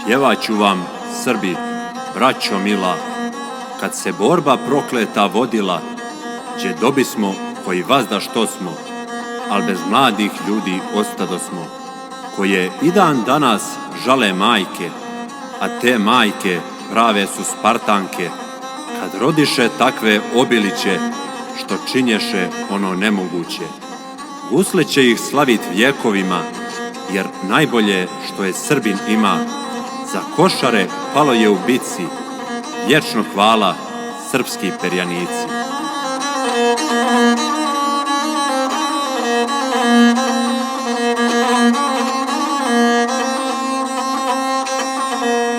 Pjevat ću vam, Srbi, braćo mila, kad se borba prokleta vodila, gdje dobismo koji vazda što smo, al bez mladih ljudi ostadosmo, koje i dan danas žale majke, a te majke prave su Spartanke, kad rodiše takve obiliće, što činješe ono nemoguće. Gusle će ih slavit vjekovima, jer najbolje što je Srbin ima, za Košare palo je u bici, vječno hvala srpski perjanici.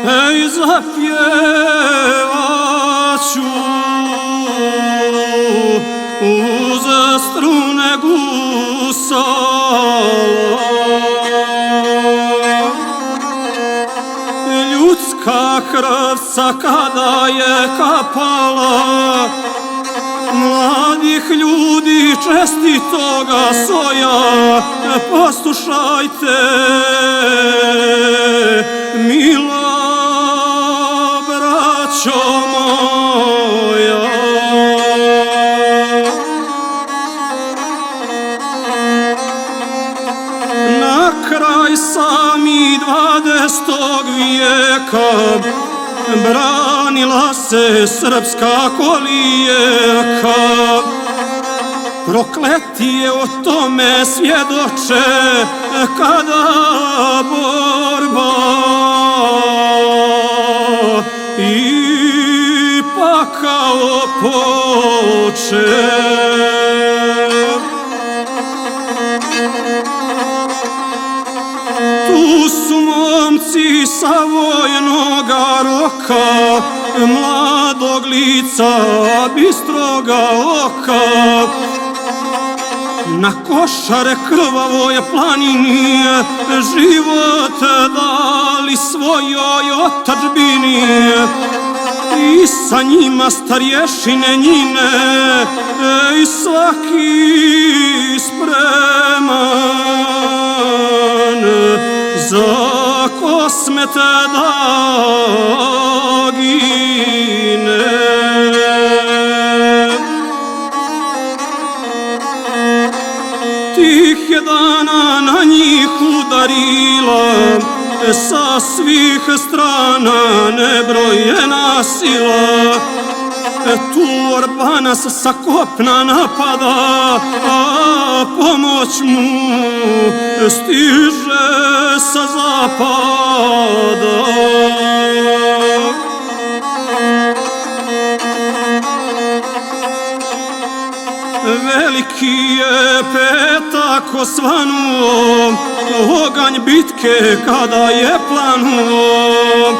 Ej, zapjevat ću uz strune gusala, ljudska krvca kada je kapala, mladih ljudi čestitoga soja, poslušajte, mila braćo moja. Na kraj sami 20. vijeka branila se srpska kolijeka. Prokleti je o tome svjedoče kada borba i pakao poče. Tu su momci sa vojnoga roka, mladog lica, bistroga oka, na Košare krvavoj planini život dali svojoj otadžbini i sa njima starješine njine i svaki spreman za Kosmete da gine. Tih je dana na njih udarila sa svih strana nebrojena sila. Turbanas sa kopna napada, a pomoć mu stiže sa zapada. Veliki je petak osvanuo, oganj bitke kada je planuo,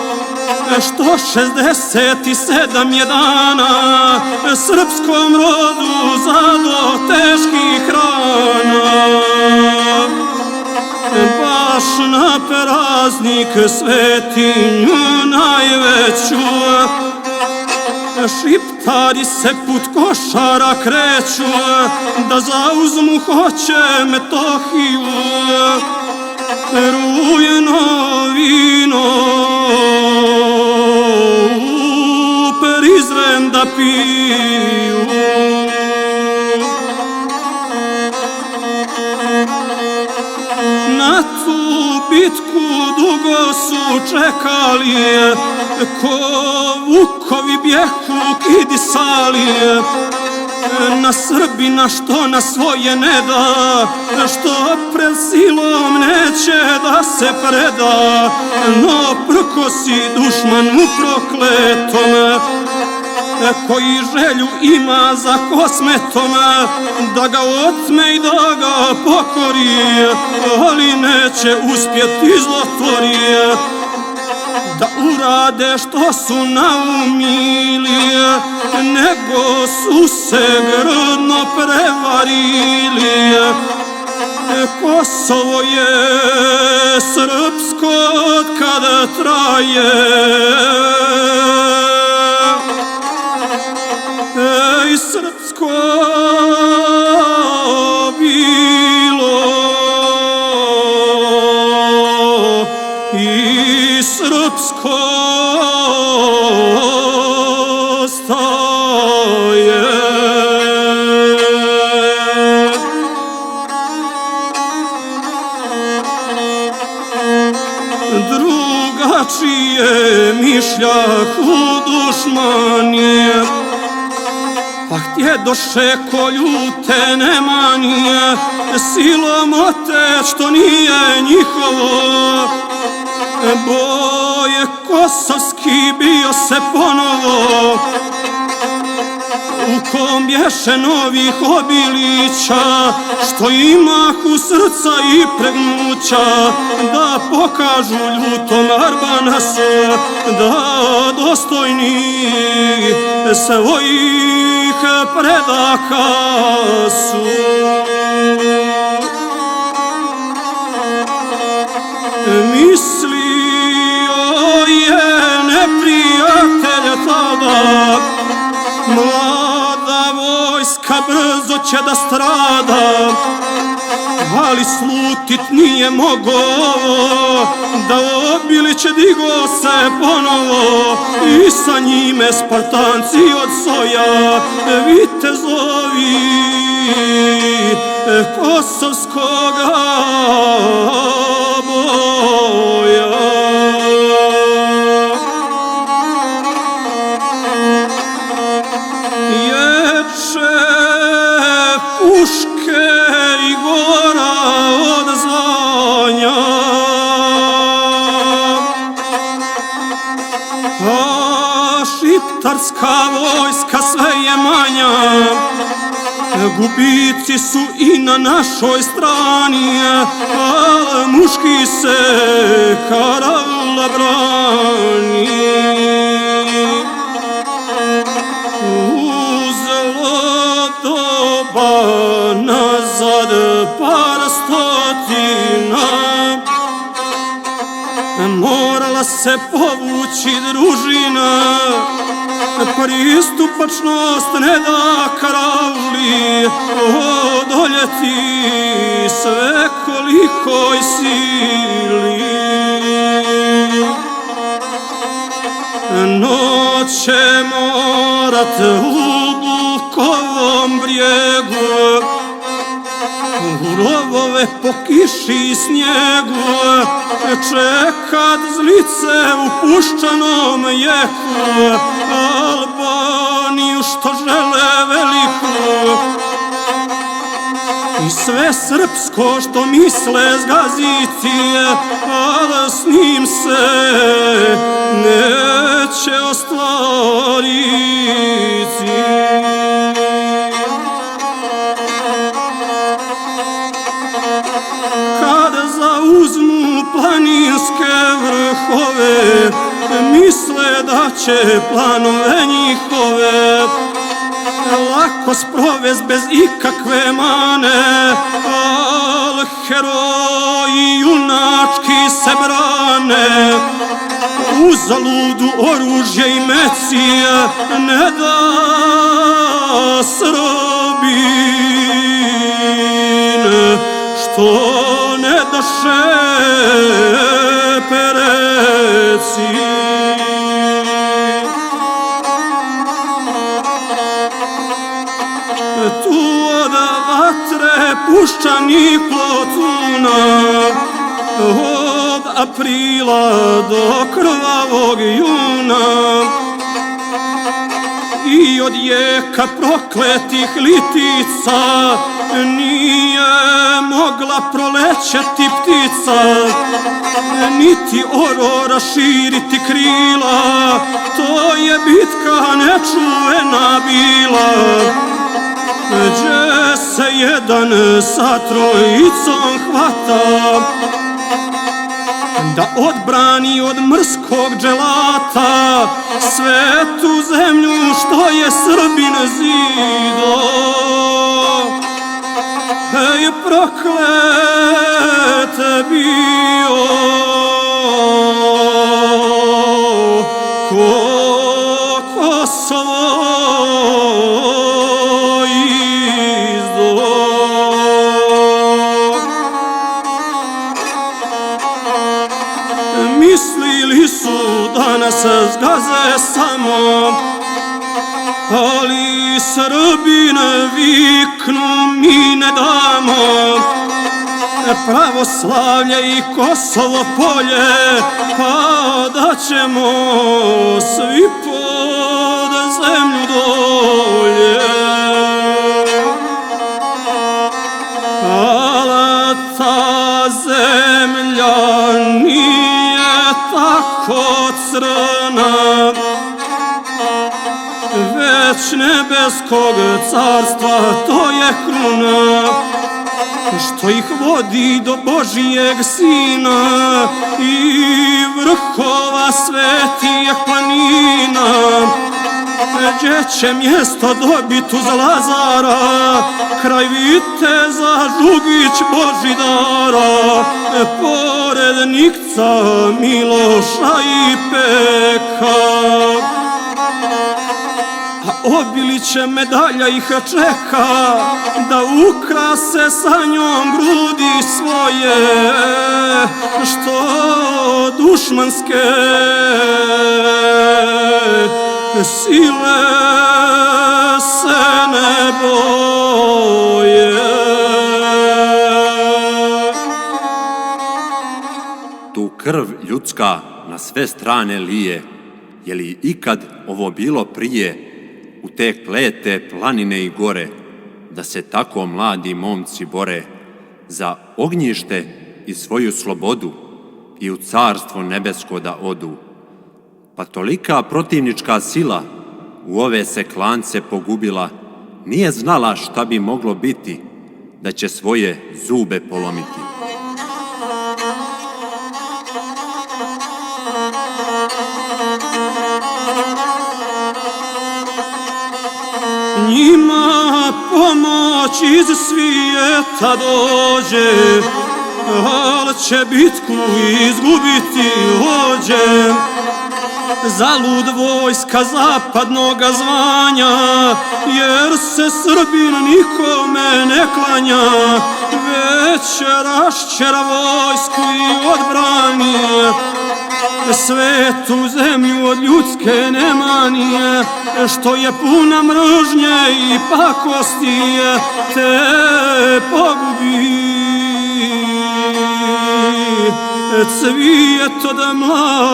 što 67 je dana srpskom rodu zado teških rana. Baš na praznik svetinju najveću šiptari se put Košara kreću da zauzmu hoće Metohiju. Rujno vino u Prizren da piju. Na tu bitku dugo su čekali, ko vukovi bjehu kidisali. Na Srbina što na svoje ne da, što pred silom neće da se preda, no prkosi dušmanu prokletom, koji želju ima za Kosmetom, da ga otme i da ga pokori, ali neće uspjeti zlotvori da urade što su naumili, nego su se grdno prevarili. Kosovo je srpsko od kada traje, ej srpsko bilo i srpsko jadoše ko ljute Nemanije, silom oteć što nije njihovo. Boje kosovski bio se ponovo, u kom bješe novih obilića, što imahu srca i pregnuća, da pokažu ljutom Arbanasu, da dostojni svojih predaka su. Mislio je neprijatelj tada, mlada vojska brzo će da strada, ali slutit nije mogo, da obiliće digo se ponovo, i sa njime Spartanci od Soja, vitezovi kosovskoga boja. Ječe puške i gora od zvanja, a šiptarska vojska sve je manja, gubici su i na našoj strani, a muški se Karaula brani. Uzelo doba nazad par stotina, morala se povući družina, pristupačnost ne da Karauli odoljeti sve kolikoj sili. Noć će morat u Bukovom brijegu, u rovove po kiši i snijegu, čekat zlice u puščanom jeku, Albaniju što žele veliku, i sve srpsko što misle zgaziti, ali s njim se neće ostvariti. Kada zauzmu planinske vrhove, misle da će planove njihove lako sprovest bez ikakve mane, al heroji junački se brane, uzaludu oružje i meci ne da Srbin, što ne daše pereci. Tu od vatre puščanih plotuna, od aprila do krvavog juna, i od jeka prokletih litica nije mogla prolećati ptica, niti orora širiti krila, to je bitka nečuvena bila. Gdje se jedan sa trojicom hvata, da odbrani od mrskog dželata svetu zemlju što je Srbin zido. Ej, proklet bio ko Kosovo izdo. Mislili su da nas zgaze samo, ali Srbin viknu mi ne damo. Pravoslavlje i Kosovo polje, pa da ćemo svi pod zemlju dolje. nebeskog carstva, to je kruna što ih vodi do Božijeg Sina i vrhova svetijeg planina, gdje će mjesto dobit uz Lazara, kraj viteza Žugić Božidara, pored Nikca, Miloša i Peka. A Obiliće medalja ih čeka, da ukrase sa njom grudi svoje, što dušmanske sile se ne boje. Tu krv ljudska na sve strane lije, je li ikad ovo bilo prije u te klete planine i gore, da se tako mladi momci bore za ognjište i svoju slobodu i u carstvo nebesko da odu? Pa tolika protivnička sila u ove se klance pogubila, nije znala šta bi moglo biti, da će svoje zube polomiti. Njima pomoć iz svijeta dođe, al će bitku izgubiti vođe. Zalud vojska zapadnoga zvanja, jer se Srbin nikome ne klanja, već raščera vojsku i odbrani svetu zemlju od ljudske nemanije, što je puna mržnje i pakosti, te pogubi cvijet od mladosti.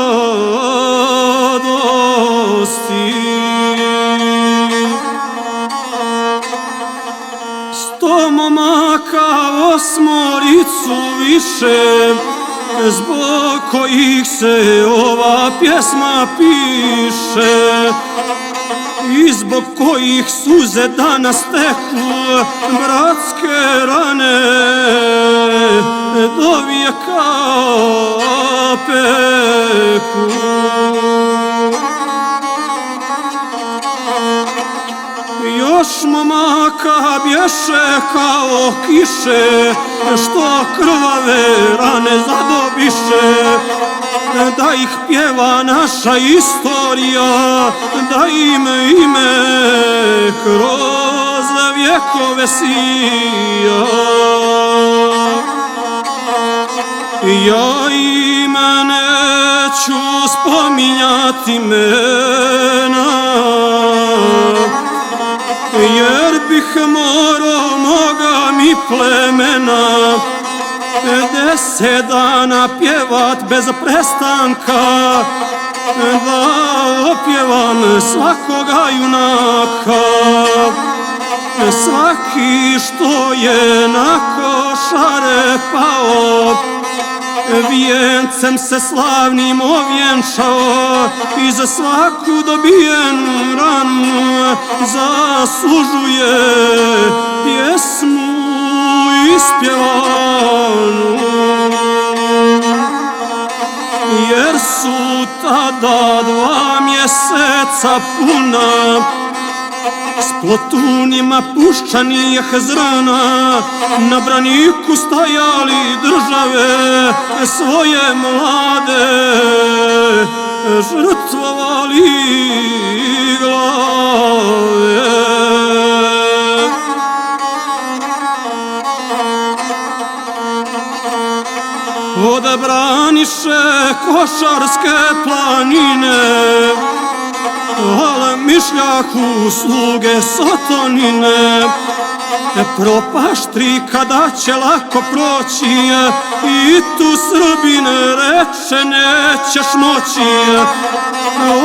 100 momaka, 8 više, zbog kojih se ova pjesma piše i zbog kojih suze danas teku bratske rane do vijeka peku. Još momaka bješe kao kiše, što krvave rane zadobiše, da ih pjeva naša istorija, da im ime kroz vjekove sija. Ja im neću spominjati imena, jer bih morao moga mi plemena 10 dana pjevat bez prestanka, da opjevam svakoga junaka. Svaki što je na košare pao, vijencem se slavnim ovjenčao, i za svaku dobijenu ranu zaslužuje pjesmu ispjevanu. Jer su tada 2 mjeseca puna, s plotunima puščanih zrna, na braniku stajali države svoje mlade, žrtvovali glave. Odabraniše Košarske planine, al mišljahu sluge Sotonine. Propaštri kada će lako proći, i tu Srbin reče nećeš moći.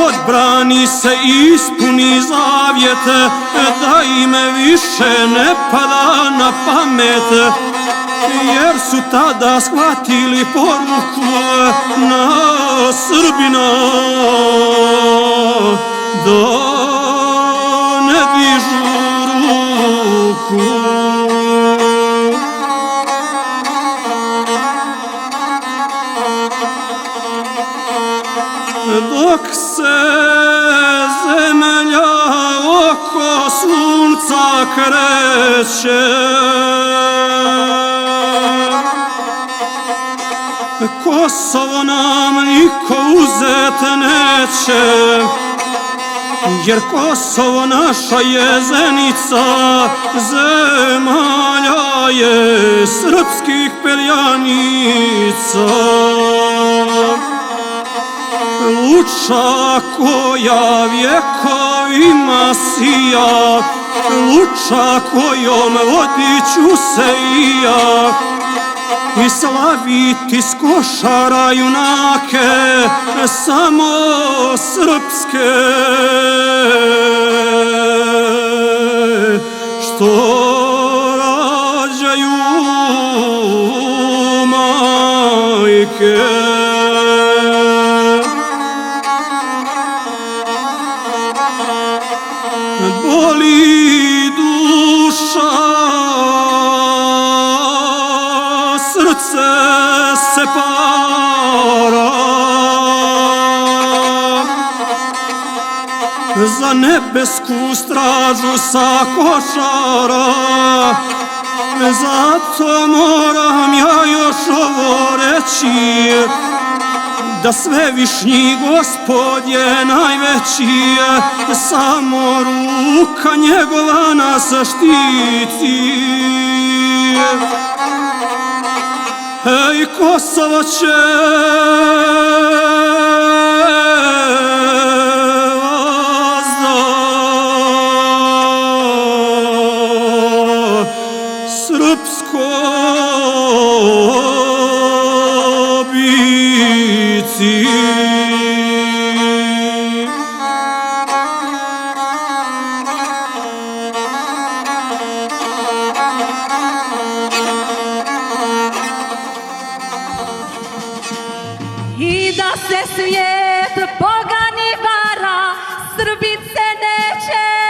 Odbrani se i ispuni zavjet, da im više ne pada na pamet, jer su tada shvatili poruku na Srbina, da ne dižu Hrvatsku. Dok se zemlja oko sunca kreće, Kosovo nam niko uzet neće, jer Kosovo naša je zenica, zemalja je srpskih perjanica. Luča koja vjekovima sija, luča kojom vodiću se i ja, i slaviti s Košara junake samo srpske, što rađaju majke. Boli duša, srce se para, za nebesku stražu sa Košara. Zato moram ja još ovo reći, da Svevišnji Gospod je najveći, samo ruka njegova nas štiti. Ej, Kosovo će vazda srpsko biti. I da se svijet pogani vara, Srbice neće